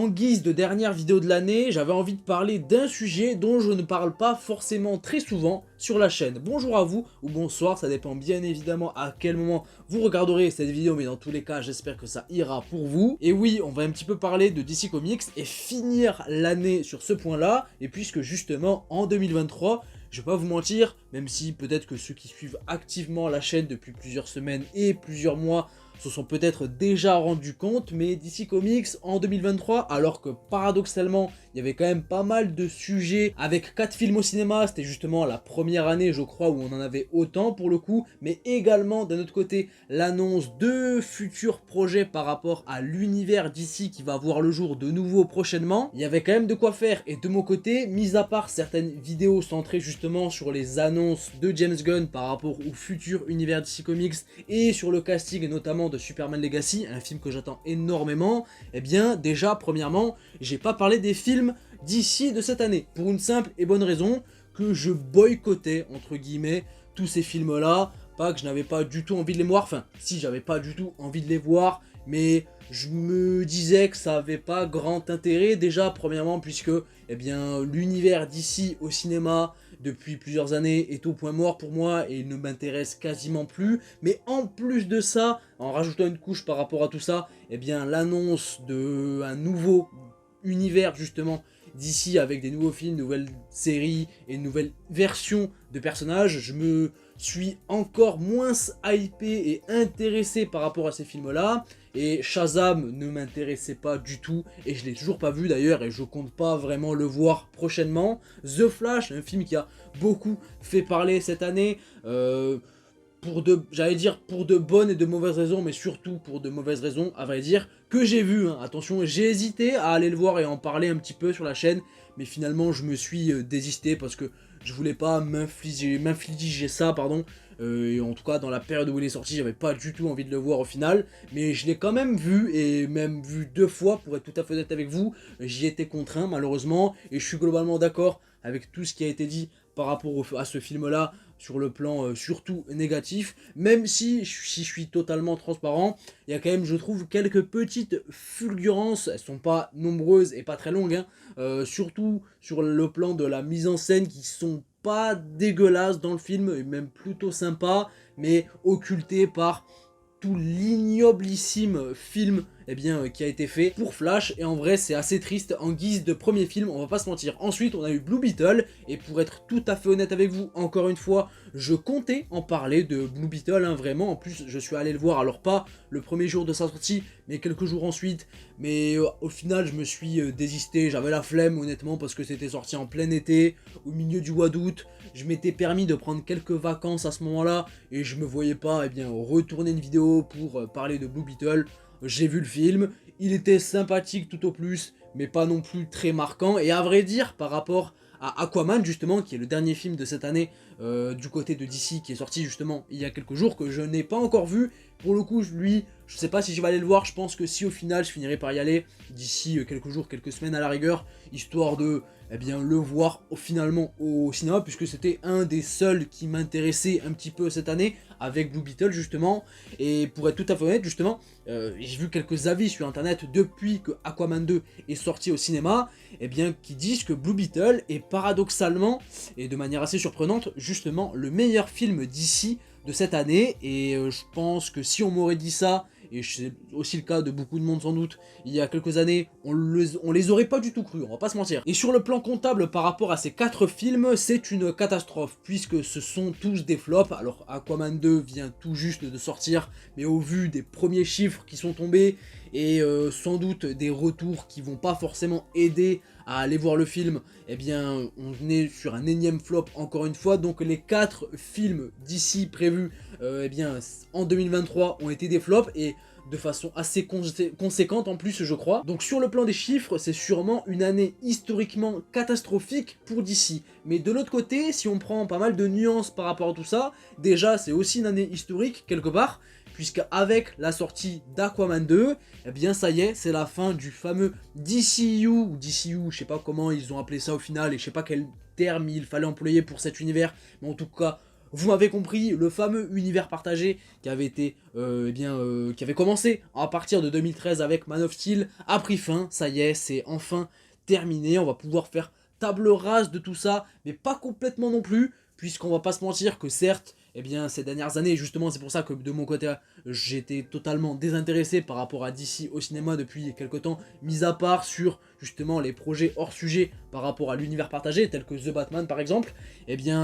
en guise de dernière vidéo de l'année, j'avais envie de parler d'un sujet dont je ne parle pas forcément très souvent sur la chaîne. Bonjour à vous, ou bonsoir, ça dépend bien évidemment à quel moment vous regarderez cette vidéo, mais dans tous les cas, j'espère que ça ira pour vous. Et oui, on va un petit peu parler de DC Comics et finir l'année sur ce point-là, et puisque justement, en 2023, je vais pas vous mentir, même si peut-être que ceux qui suivent activement la chaîne depuis plusieurs semaines et plusieurs mois se sont peut-être déjà rendus compte, mais DC Comics en 2023, alors que paradoxalement, il y avait quand même pas mal de sujets avec 4 films au cinéma, c'était justement la première année je crois où on en avait autant pour le coup, mais également d'un autre côté l'annonce de futurs projets par rapport à l'univers DC qui va voir le jour de nouveau prochainement. Il y avait quand même de quoi faire, et de mon côté, mis à part certaines vidéos centrées justement sur les annonces de James Gunn par rapport au futur univers DC Comics et sur le casting notamment de Superman Legacy, un film que j'attends énormément, eh bien déjà premièrement, j'ai pas parlé des films d'ici de cette année, pour une simple et bonne raison, que je boycottais entre guillemets tous ces films là, pas que je n'avais pas du tout envie de les voir, enfin si j'avais pas du tout envie de les voir, mais je me disais que ça avait pas grand intérêt déjà premièrement puisque eh bien l'univers d'ici au cinéma depuis plusieurs années est au point mort pour moi et il ne m'intéresse quasiment plus, mais en plus de ça, en rajoutant une couche par rapport à tout ça, eh bien l'annonce d'un nouveau univers justement d'ici avec des nouveaux films, nouvelles séries et une nouvelle version de personnages, je me suis encore moins hypé et intéressé par rapport à ces films là, et Shazam ne m'intéressait pas du tout et je l'ai toujours pas vu d'ailleurs et je compte pas vraiment le voir prochainement. The Flash, un film qui a beaucoup fait parler cette année, j'allais dire pour de bonnes et de mauvaises raisons, mais surtout pour de mauvaises raisons à vrai dire, que j'ai vu, hein. Attention, j'ai hésité à aller le voir et en parler un petit peu sur la chaîne, mais finalement je me suis désisté parce que je voulais pas m'infliger ça, pardon, et en tout cas dans la période où il est sorti j'avais pas du tout envie de le voir au final, mais je l'ai quand même vu, et même vu 2 fois pour être tout à fait honnête avec vous, j'y étais contraint malheureusement, et je suis globalement d'accord avec tout ce qui a été dit par rapport à ce film là, sur le plan surtout négatif, même si je suis totalement transparent, il y a quand même je trouve quelques petites fulgurances, elles sont pas nombreuses et pas très longues, hein, surtout sur le plan de la mise en scène qui sont pas dégueulasses dans le film, et même plutôt sympa, mais occultées par tout l'ignoblissime film eh bien, qui a été fait pour Flash, et en vrai c'est assez triste en guise de premier film, on va pas se mentir. Ensuite on a eu Blue Beetle, et pour être tout à fait honnête avec vous, encore une fois, je comptais en parler de Blue Beetle, hein, vraiment, en plus je suis allé le voir, alors pas le premier jour de sa sortie, mais quelques jours ensuite, mais au final je me suis désisté, j'avais la flemme honnêtement, parce que c'était sorti en plein été, au milieu du mois d'août, je m'étais permis de prendre quelques vacances à ce moment-là, et je me voyais pas eh bien, retourner une vidéo pour parler de Blue Beetle. J'ai vu le film, il était sympathique tout au plus, mais pas non plus très marquant, et à vrai dire, par rapport à Aquaman justement, qui est le dernier film de cette année du côté de DC, qui est sorti justement il y a quelques jours, que je n'ai pas encore vu, pour le coup lui, je sais pas si je vais aller le voir, je pense que si au final je finirai par y aller, d'ici quelques jours, quelques semaines à la rigueur, histoire de eh bien, le voir finalement au cinéma, puisque c'était un des seuls qui m'intéressait un petit peu cette année, avec Blue Beetle justement, et pour être tout à fait honnête justement, j'ai vu quelques avis sur internet depuis que Aquaman 2 est sorti au cinéma, eh bien, qui disent que Blue Beetle est paradoxalement, et de manière assez surprenante, justement le meilleur film d'ici de cette année, et je pense que si on m'aurait dit ça, et c'est aussi le cas de beaucoup de monde sans doute, il y a quelques années, on les aurait pas du tout cru, on va pas se mentir. Et sur le plan comptable par rapport à ces 4 films, c'est une catastrophe, puisque ce sont tous des flops. Alors Aquaman 2 vient tout juste de sortir, mais au vu des premiers chiffres qui sont tombés, et sans doute des retours qui vont pas forcément aider à aller voir le film, eh bien on est sur un énième flop encore une fois. Donc les 4 films d'ici prévus eh bien, en 2023 ont été des flops, et de façon assez conséquente en plus je crois. Donc sur le plan des chiffres, c'est sûrement une année historiquement catastrophique pour DC. Mais de l'autre côté, si on prend pas mal de nuances par rapport à tout ça, déjà c'est aussi une année historique quelque part, puisque avec la sortie d'Aquaman 2, eh bien ça y est, c'est la fin du fameux DCU, ou DCU, je sais pas comment ils ont appelé ça au final, et je sais pas quel terme il fallait employer pour cet univers, mais en tout cas, vous m'avez compris, le fameux univers partagé qui avait été, qui avait commencé à partir de 2013 avec Man of Steel, a pris fin, ça y est, c'est enfin terminé, on va pouvoir faire table rase de tout ça, mais pas complètement non plus, puisqu'on va pas se mentir que certes, ces dernières années, justement c'est pour ça que de mon côté, j'étais totalement désintéressé par rapport à DC au cinéma depuis quelques temps, mis à part sur justement les projets hors sujet par rapport à l'univers partagé, tels que The Batman par exemple,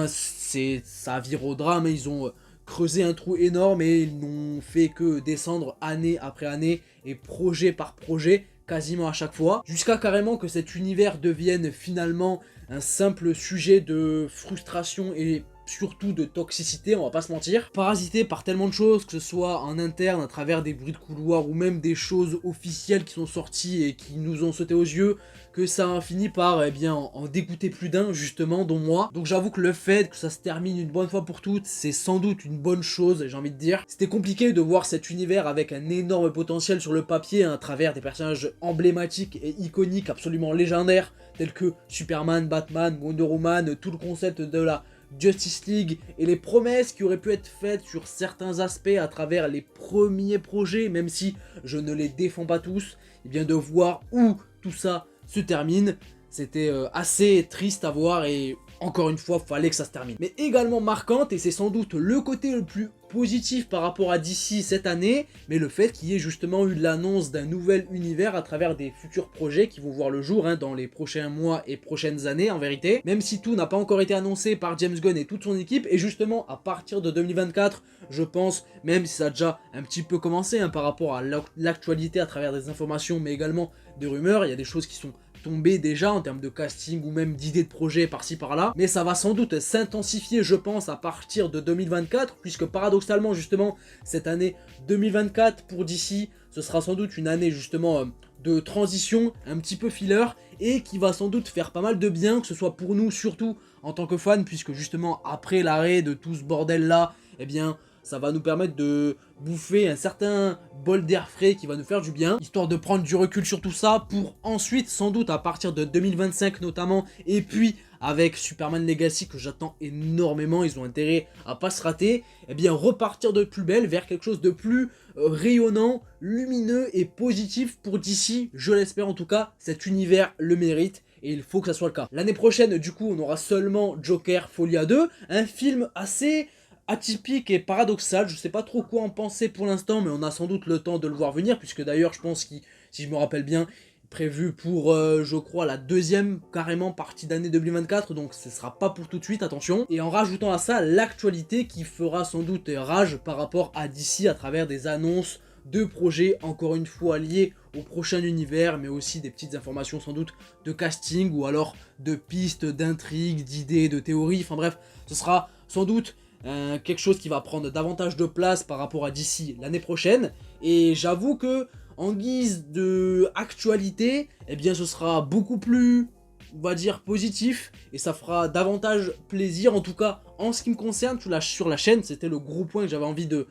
ça vire au drame, et ils ont creusé un trou énorme et ils n'ont fait que descendre année après année et projet par projet, quasiment à chaque fois, jusqu'à carrément que cet univers devienne finalement un simple sujet de frustration et surtout de toxicité, on va pas se mentir, parasité par tellement de choses, que ce soit en interne à travers des bruits de couloir ou même des choses officielles qui sont sorties et qui nous ont sauté aux yeux, que ça a fini par en dégoûter plus d'un justement, dont moi. Donc j'avoue que le fait que ça se termine une bonne fois pour toutes, c'est sans doute une bonne chose, j'ai envie de dire. C'était compliqué de voir cet univers avec un énorme potentiel sur le papier, à travers des personnages emblématiques et iconiques, absolument légendaires, tels que Superman, Batman, Wonder Woman, tout le concept de la Justice League et les promesses qui auraient pu être faites sur certains aspects à travers les premiers projets, même si je ne les défends pas tous, de voir où tout ça se termine, c'était assez triste à voir et encore une fois, fallait que ça se termine. Mais également marquante, et c'est sans doute le côté le plus positif par rapport à DC cette année, mais le fait qu'il y ait justement eu l'annonce d'un nouvel univers à travers des futurs projets qui vont voir le jour dans les prochains mois et prochaines années en vérité, même si tout n'a pas encore été annoncé par James Gunn et toute son équipe, et justement à partir de 2024, je pense, même si ça a déjà un petit peu commencé par rapport à l'actualité à travers des informations, mais également des rumeurs, il y a des choses qui sont tombé déjà en termes de casting ou même d'idées de projet par-ci par-là, mais ça va sans doute s'intensifier je pense à partir de 2024, puisque paradoxalement justement cette année 2024 pour DC, ce sera sans doute une année justement de transition, un petit peu filler, et qui va sans doute faire pas mal de bien, que ce soit pour nous surtout en tant que fans, puisque justement après l'arrêt de tout ce bordel là, ça va nous permettre de bouffer un certain bol d'air frais qui va nous faire du bien, histoire de prendre du recul sur tout ça, pour ensuite, sans doute à partir de 2025 notamment, et puis avec Superman Legacy que j'attends énormément, ils ont intérêt à pas se rater, repartir de plus belle vers quelque chose de plus rayonnant, lumineux et positif pour DC, je l'espère en tout cas, cet univers le mérite. Et il faut que ça soit le cas. L'année prochaine, du coup, on aura seulement Joker Folia 2, un film assez atypique et paradoxal, je sais pas trop quoi en penser pour l'instant, mais on a sans doute le temps de le voir venir, puisque d'ailleurs je pense qu'il, si je me rappelle bien, prévu pour, je crois, la deuxième carrément partie d'année 2024, donc ce sera pas pour tout de suite, attention. Et en rajoutant à ça l'actualité qui fera sans doute rage par rapport à DC à travers des annonces de projets, encore une fois liés au prochain univers, mais aussi des petites informations sans doute de casting, ou alors de pistes, d'intrigues, d'idées, de théories, enfin bref, ce sera sans doute quelque chose qui va prendre davantage de place par rapport à DC l'année prochaine, et j'avoue que en guise de actualité, ce sera beaucoup plus, on va dire, positif, et ça fera davantage plaisir, en tout cas en ce qui me concerne sur la chaîne. C'était le gros point que j'avais envie de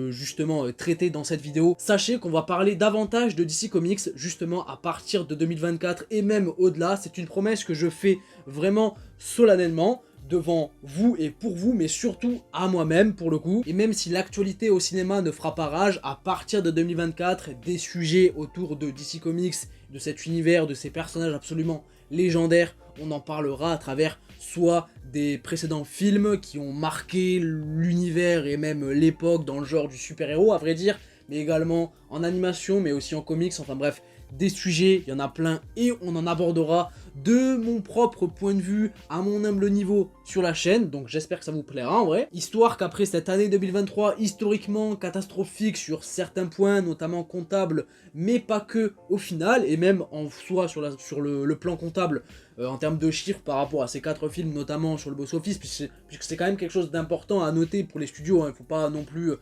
justement traiter dans cette vidéo. Sachez qu'on va parler davantage de DC Comics justement à partir de 2024 et même au-delà. C'est une promesse que je fais vraiment solennellement devant vous et pour vous, mais surtout à moi-même pour le coup. Et même si l'actualité au cinéma ne fera pas rage, à partir de 2024, des sujets autour de DC Comics, de cet univers, de ces personnages absolument légendaires, on en parlera à travers soit des précédents films qui ont marqué l'univers et même l'époque dans le genre du super-héros à vrai dire, mais également en animation, mais aussi en comics, enfin bref, des sujets, il y en a plein et on en abordera de mon propre point de vue, à mon humble niveau sur la chaîne, donc j'espère que ça vous plaira en vrai. Histoire qu'après cette année 2023 historiquement catastrophique sur certains points, notamment comptables, mais pas que au final, et même en soi sur le plan comptable, en termes de chiffres par rapport à ces 4 films, notamment sur le box-office, puisque c'est quand même quelque chose d'important à noter pour les studios, il ne faut pas non plus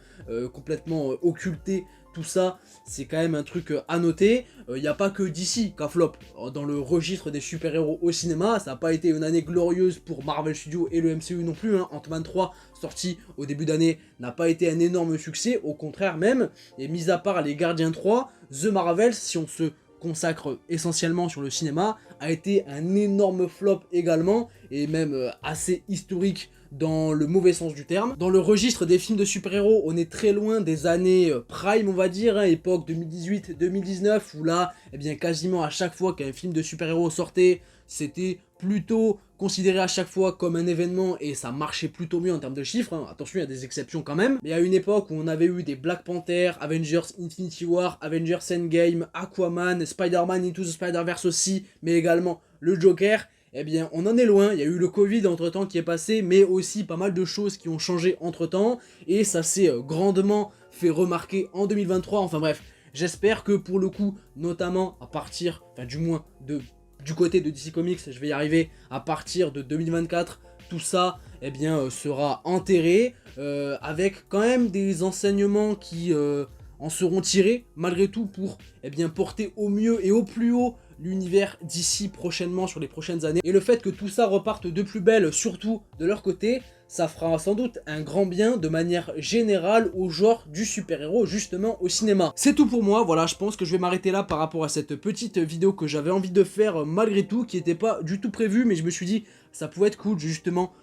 complètement occulter tout ça, c'est quand même un truc à noter. Il n'y a pas que DC qui a flop dans le registre des super-héros au cinéma, ça n'a pas été une année glorieuse pour Marvel Studios et le MCU non plus, Ant-Man 3 sorti au début d'année n'a pas été un énorme succès, au contraire même, et mis à part les Gardiens 3, The Marvels, si on se consacre essentiellement sur le cinéma, a été un énorme flop également, et même assez historique dans le mauvais sens du terme. Dans le registre des films de super-héros, on est très loin des années prime, on va dire, hein, époque 2018-2019, où là, eh bien, quasiment à chaque fois qu'un film de super-héros sortait, c'était plutôt considéré à chaque fois comme un événement et ça marchait plutôt mieux en termes de chiffres, hein. Attention, il y a des exceptions quand même, mais à une époque où on avait eu des Black Panther, Avengers Infinity War, Avengers Endgame, Aquaman, Spider-Man Into the Spider-Verse aussi, mais également le Joker, eh bien on en est loin. Il y a eu le Covid entre temps qui est passé, mais aussi pas mal de choses qui ont changé entre temps, et ça s'est grandement fait remarquer en 2023, enfin bref, j'espère que pour le coup, notamment à partir, enfin du moins du côté de DC Comics, je vais y arriver, à partir de 2024, tout ça eh bien, sera enterré, avec quand même des enseignements qui en seront tirés, malgré tout, pour eh bien, porter au mieux et au plus haut l'univers d'ici prochainement, sur les prochaines années. Et le fait que tout ça reparte de plus belle, surtout de leur côté, ça fera sans doute un grand bien de manière générale au genre du super-héros, justement au cinéma. C'est tout pour moi, voilà, je pense que je vais m'arrêter là par rapport à cette petite vidéo que j'avais envie de faire malgré tout, qui n'était pas du tout prévue, mais je me suis dit ça pouvait être cool justement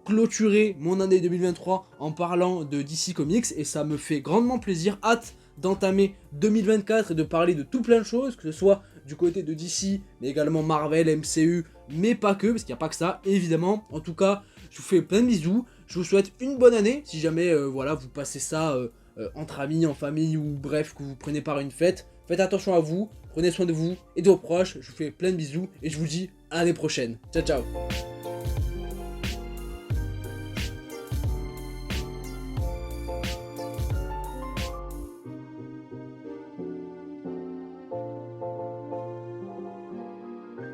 clôturer mon année 2023 en parlant de DC Comics, et ça me fait grandement plaisir, hâte d'entamer 2024 et de parler de tout plein de choses, que ce soit du côté de DC, mais également Marvel, MCU, mais pas que, parce qu'il n'y a pas que ça, évidemment. En tout cas, je vous fais plein de bisous, je vous souhaite une bonne année, si jamais voilà, vous passez ça entre amis, en famille, ou bref, que vous prenez part à une fête. Faites attention à vous, prenez soin de vous et de vos proches, je vous fais plein de bisous, et je vous dis à l'année prochaine. Ciao, ciao.